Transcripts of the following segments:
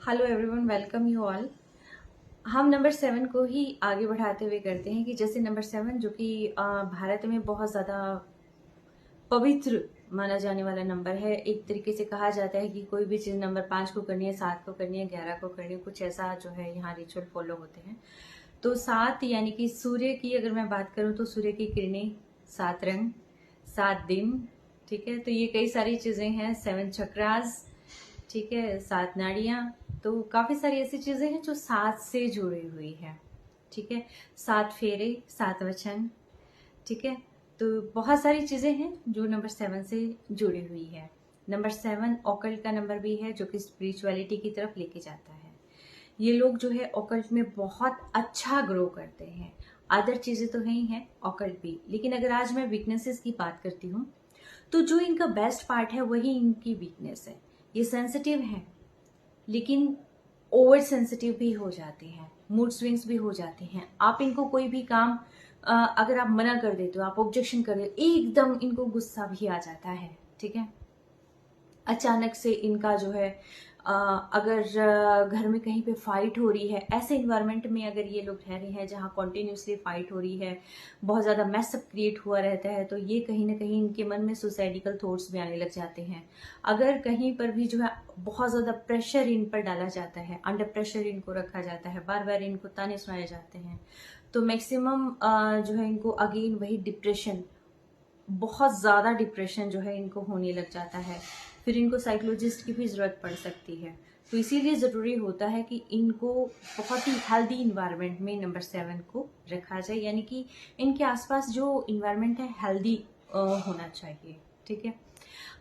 Hello everyone, welcome you all. हम number 7 को ही आगे बढ़ाते हुए करते हैं कि जैसे नंबर 7 जो कि भारत में बहुत ज़्यादा पवित्र माना जाने वाला नंबर है। एक तरीके से कहा जाता है कि कोई भी चीज़ नंबर 5 को करनी है, 7 को करनी है, 11 को करनी है, कुछ ऐसा जो है यहाँ रिचुअल फॉलो होते हैं। तो 7 यानी कि सूर्य की अगर मैं बात करूँ तो सूर्य की किरणें, 7 रंग, 7 दिन। ठीक है, तो ये कई सारी चीज़ें हैं। 7 चक्रास, ठीक है, 7 नाड़ियाँ। तो काफ़ी सारी ऐसी चीज़ें हैं जो 7 से जुड़ी हुई है। ठीक है, 7 फेरे, 7 वचन। ठीक है, तो बहुत सारी चीज़ें हैं जो नंबर 7 से जुड़ी हुई है। नंबर 7 ऑकल्ट का नंबर भी है जो कि स्पिरिचुअलिटी की तरफ लेके जाता है। ये लोग जो है ऑकल्ट में बहुत अच्छा ग्रो करते हैं। अदर चीज़ें तो हैं ही हैं, ऑकल्ट भी। लेकिन अगर आज मैं वीकनेसेस की बात करती हूँ तो जो इनका बेस्ट पार्ट है वही इनकी वीकनेस है। ये सेंसिटिव हैं, लेकिन ओवर सेंसिटिव भी हो जाते हैं, मूड स्विंग्स भी हो जाते हैं। आप इनको कोई भी काम अगर आप मना कर देते हो, आप ऑब्जेक्शन कर देते हो, एकदम इनको गुस्सा भी आ जाता है। ठीक है, अचानक से इनका जो है अगर घर में कहीं पे फाइट हो रही है, ऐसे इन्वायरमेंट में अगर ये लोग रह रहे हैं जहाँ कॉन्टिन्यूसली फाइट हो रही है, बहुत ज़्यादा मैसअप क्रिएट हुआ रहता है, तो ये कहीं ना कहीं इनके मन में सुसाइडिकल थॉट्स भी आने लग जाते हैं। अगर कहीं पर भी जो है बहुत ज़्यादा प्रेशर इन पर डाला जाता है, अंडर प्रेशर इनको रखा जाता है, बार बार इनको ताने सुनाए जाते हैं, तो मैक्सिमम जो है इनको अगेन वही डिप्रेशन, बहुत ज़्यादा डिप्रेशन जो है इनको होने लग जाता है। फिर इनको साइकोलॉजिस्ट की भी ज़रूरत पड़ सकती है। तो इसीलिए ज़रूरी होता है कि इनको बहुत ही हेल्दी इन्वायरमेंट में नंबर 7 को रखा जाए, यानी कि इनके आसपास जो इन्वायरमेंट है हेल्दी होना चाहिए। ठीक है,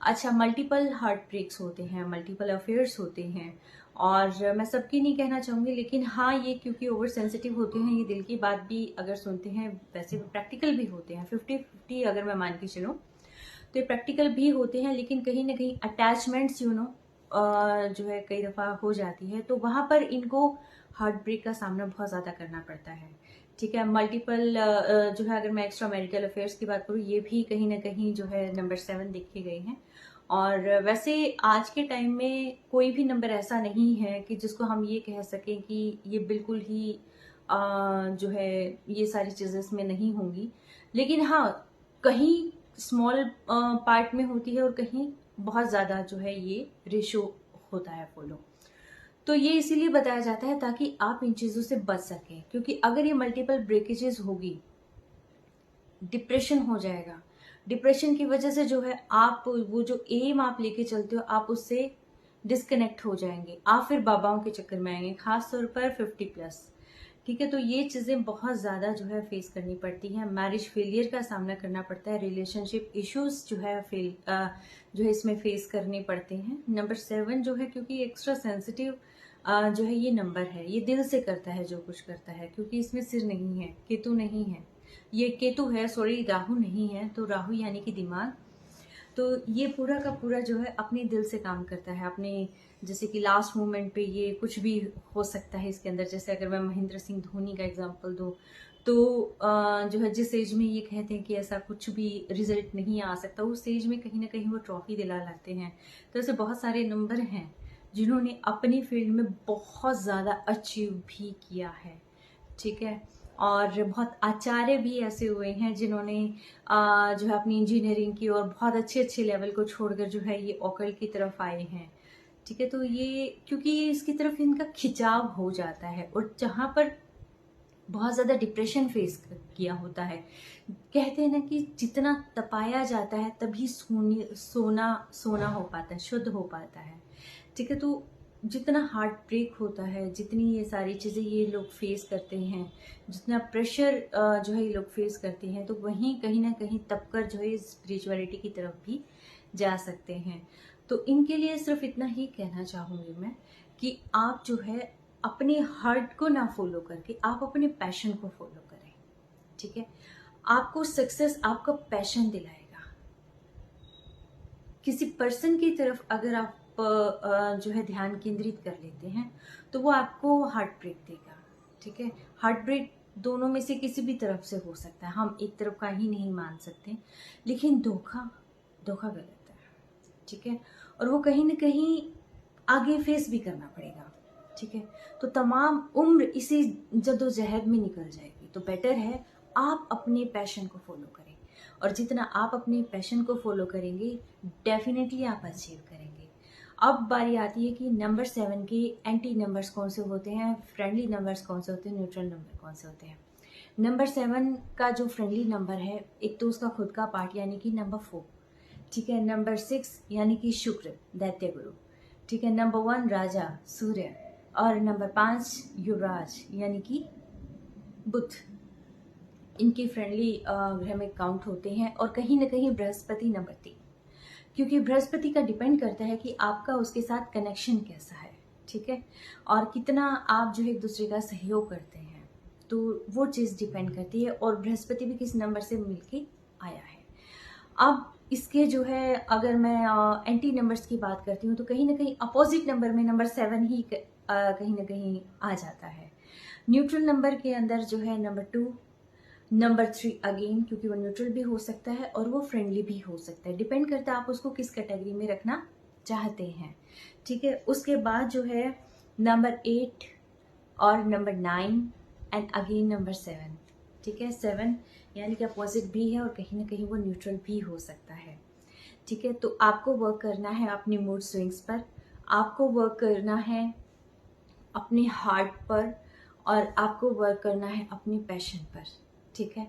अच्छा, मल्टीपल हार्ट ब्रेक्स होते हैं, मल्टीपल अफेयर्स होते हैं, और मैं सबकी नहीं कहना चाहूँगी, लेकिन हाँ, ये क्योंकि ओवर सेंसिटिव होते हैं, ये दिल की बात भी अगर सुनते हैं, वैसे प्रैक्टिकल भी होते हैं। 50-50 अगर मैं मान के चलूँ तो ये प्रैक्टिकल भी होते हैं, लेकिन कहीं ना कहीं अटैचमेंट्स जो है कई दफ़ा हो जाती है, तो वहाँ पर इनको हार्ट ब्रेक का सामना बहुत ज़्यादा करना पड़ता है। ठीक है, मल्टीपल जो है अगर मैं एक्स्ट्रा मैरिटल अफेयर्स की बात करूँ, ये भी कहीं ना कहीं जो है नंबर 7 देखे गए हैं। और वैसे आज के टाइम में कोई भी नंबर ऐसा नहीं है कि जिसको हम ये कह सकें कि ये बिल्कुल ही जो है ये सारी चीज़ें इसमें नहीं होंगी। लेकिन हाँ, कहीं स्मॉल पार्ट में होती है और कहीं बहुत ज़्यादा जो है ये रेशो होता है फॉलो। तो ये इसीलिए बताया जाता है ताकि आप इन चीज़ों से बच सकें, क्योंकि अगर ये मल्टीपल ब्रेकेजेस होगी, डिप्रेशन हो जाएगा। डिप्रेशन की वजह से जो है आप वो जो एम आप लेके चलते हो, आप उससे डिस्कनेक्ट हो जाएंगे, आप फिर बाबाओं के चक्कर में आएंगे, खास तौर पर 50+। ठीक है, तो ये चीज़ें बहुत ज़्यादा जो है फेस करनी पड़ती हैं। मैरिज फेलियर का सामना करना पड़ता है, रिलेशनशिप इश्यूज जो है जो है इसमें फेस करने पड़ते हैं। नंबर 7 जो है क्योंकि एक्स्ट्रा सेंसिटिव जो है ये नंबर है, ये दिल से करता है जो कुछ करता है, क्योंकि इसमें सिर नहीं है, केतु नहीं है, ये केतु है, सॉरी, राहु नहीं है। तो राहु यानी कि दिमाग। तो ये पूरा का पूरा जो है अपने दिल से काम करता है, अपने, जैसे कि लास्ट मोमेंट पे ये कुछ भी हो सकता है इसके अंदर। जैसे अगर मैं महेंद्र सिंह धोनी का एग्जांपल दूं, तो जो है जिस एज में ये कहते हैं कि ऐसा कुछ भी रिजल्ट नहीं आ सकता, उस एज में कहीं ना कहीं वो ट्रॉफी दिला लाते हैं। तो ऐसे बहुत सारे नंबर हैं जिन्होंने अपनी फील्ड में बहुत ज़्यादा अचीव भी किया है। ठीक है, और बहुत आचार्य भी ऐसे हुए हैं जिन्होंने जो है अपनी इंजीनियरिंग की और बहुत अच्छे अच्छे लेवल को छोड़कर जो है ये ऑकल्ट की तरफ आए हैं। ठीक है, तो ये क्योंकि ये इसकी तरफ इनका खिंचाव हो जाता है, और जहाँ पर बहुत ज़्यादा डिप्रेशन फेस किया होता है, कहते हैं ना कि जितना तपाया जाता है तभी सोना सोना हो पाता है, शुद्ध हो पाता है। ठीक है, तो जितना हार्ट ब्रेक होता है, जितनी ये सारी चीज़ें ये लोग फेस करते हैं, जितना प्रेशर जो है ये लोग फेस करते हैं, तो वहीं कहीं ना कहीं तब कर जो है स्पिरिचुअलिटी की तरफ भी जा सकते हैं। तो इनके लिए सिर्फ इतना ही कहना चाहूँगी मैं कि आप जो है अपने हार्ट को ना फॉलो करके आप अपने पैशन को फॉलो करें। ठीक है, आपको सक्सेस आपका पैशन दिलाएगा। किसी पर्सन की तरफ अगर आप जो है ध्यान केंद्रित कर लेते हैं तो वो आपको हार्ट ब्रेक देगा। ठीक है, हार्ट ब्रेक दोनों में से किसी भी तरफ से हो सकता है, हम एक तरफ का ही नहीं मान सकते। लेकिन धोखा, धोखा गलत है। ठीक है, और वो कहीं ना कहीं आगे फेस भी करना पड़ेगा। ठीक है। तो तमाम उम्र इसी जद्दोजहद में निकल जाएगी। तो बेटर है आप अपने पैशन को फॉलो करें, और जितना आप अपने पैशन को फॉलो करेंगे डेफिनेटली आप अचीव करेंगे। अब बारी आती है कि नंबर 7 के एंटी नंबर्स कौन से होते हैं, फ्रेंडली नंबर्स कौन से होते हैं, न्यूट्रल नंबर कौन से होते हैं। नंबर 7 का जो फ्रेंडली नंबर है, एक तो उसका खुद का पार्ट यानी कि नंबर 4, ठीक है। नंबर 6 यानी कि शुक्र दैत्य गुरु, ठीक है। नंबर 1 राजा सूर्य, और नंबर 5 युवराज यानी कि बुध। इनके फ्रेंडली ग्रह में काउंट होते हैं। और कहीं ना कहीं बृहस्पति नंबर 3, क्योंकि बृहस्पति का डिपेंड करता है कि आपका उसके साथ कनेक्शन कैसा है, ठीक है, और कितना आप जो है एक दूसरे का सहयोग करते हैं, तो वो चीज़ डिपेंड करती है। और बृहस्पति भी किस नंबर से मिलके आया है। अब इसके जो है अगर मैं एंटी नंबर्स की बात करती हूँ तो कहीं ना कहीं अपोजिट नंबर में नंबर 7 ही कहीं ना कहीं आ जाता है। न्यूट्रल नंबर के अंदर जो है नंबर 2, नंबर 3 अगेन, क्योंकि वो न्यूट्रल भी हो सकता है और वो फ्रेंडली भी हो सकता है, डिपेंड करता है आप उसको किस कैटेगरी में रखना चाहते हैं, ठीक है। उसके बाद जो है नंबर 8 और नंबर 9 एंड अगेन नंबर 7, ठीक है। 7 यानी कि अपोजिट भी है और कहीं ना कहीं वो न्यूट्रल भी हो सकता है, ठीक है। तो आपको वर्क करना है अपनी मूड स्विंग्स पर, आपको वर्क करना है अपने हार्ट पर, और आपको वर्क करना है अपने पैशन पर, ठीक है।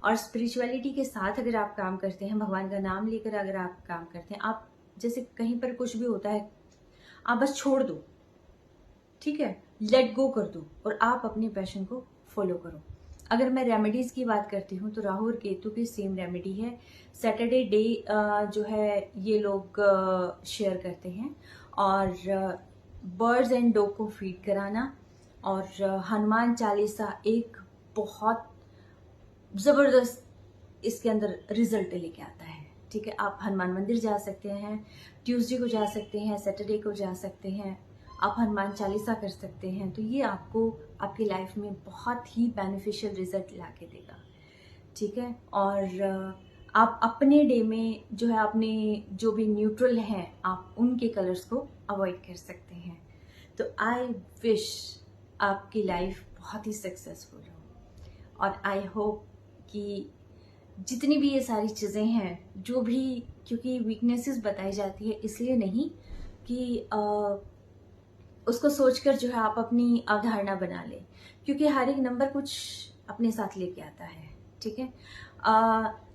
और स्पिरिचुअलिटी के साथ अगर आप काम करते हैं, भगवान का नाम लेकर अगर आप काम करते हैं, आप जैसे कहीं पर कुछ भी होता है आप बस छोड़ दो, ठीक है, लेट गो कर दो और आप अपने पैशन को फॉलो करो। अगर मैं रेमेडीज की बात करती हूँ तो राहु और केतु की सेम रेमेडी है। सैटरडे डे जो है ये लोग शेयर करते हैं, और बर्ड्स एंड डॉग को फीड कराना, और हनुमान चालीसा एक बहुत ज़बरदस्त इसके अंदर रिजल्ट लेके आता है, ठीक है। आप हनुमान मंदिर जा सकते हैं, ट्यूसडे को जा सकते हैं, सैटरडे को जा सकते हैं, आप हनुमान चालीसा कर सकते हैं। तो ये आपको आपकी लाइफ में बहुत ही बेनिफिशियल रिजल्ट ला के देगा, ठीक है। और आप अपने डे में जो है अपने जो भी न्यूट्रल हैं आप उनके कलर्स को अवॉइड कर सकते हैं। तो आई विश आपकी लाइफ बहुत ही सक्सेसफुल हो, और आई होप कि जितनी भी ये सारी चीज़ें हैं जो भी, क्योंकि वीकनेसेस बताई जाती है इसलिए नहीं कि उसको सोचकर जो है आप अपनी अवधारणा बना लें, क्योंकि हर एक नंबर कुछ अपने साथ लेके आता है, ठीक है।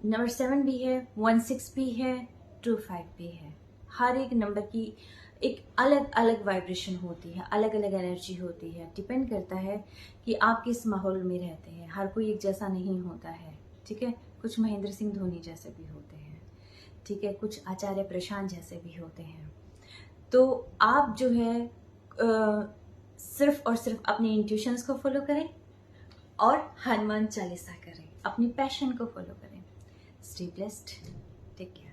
नंबर 7 भी है, 16 भी है, 25 भी है। हर एक नंबर की एक अलग अलग वाइब्रेशन होती है, अलग अलग एनर्जी होती है। डिपेंड करता है कि आप किस माहौल में रहते हैं। हर कोई एक जैसा नहीं होता है, ठीक है। कुछ महेंद्र सिंह धोनी जैसे भी होते हैं, ठीक है, कुछ आचार्य प्रशांत जैसे भी होते हैं। तो आप जो है सिर्फ और सिर्फ अपने इंट्यूशंस को फॉलो करें और हनुमान चालीसा करें, अपनी पैशन को फॉलो करें। Stay blessed, take care.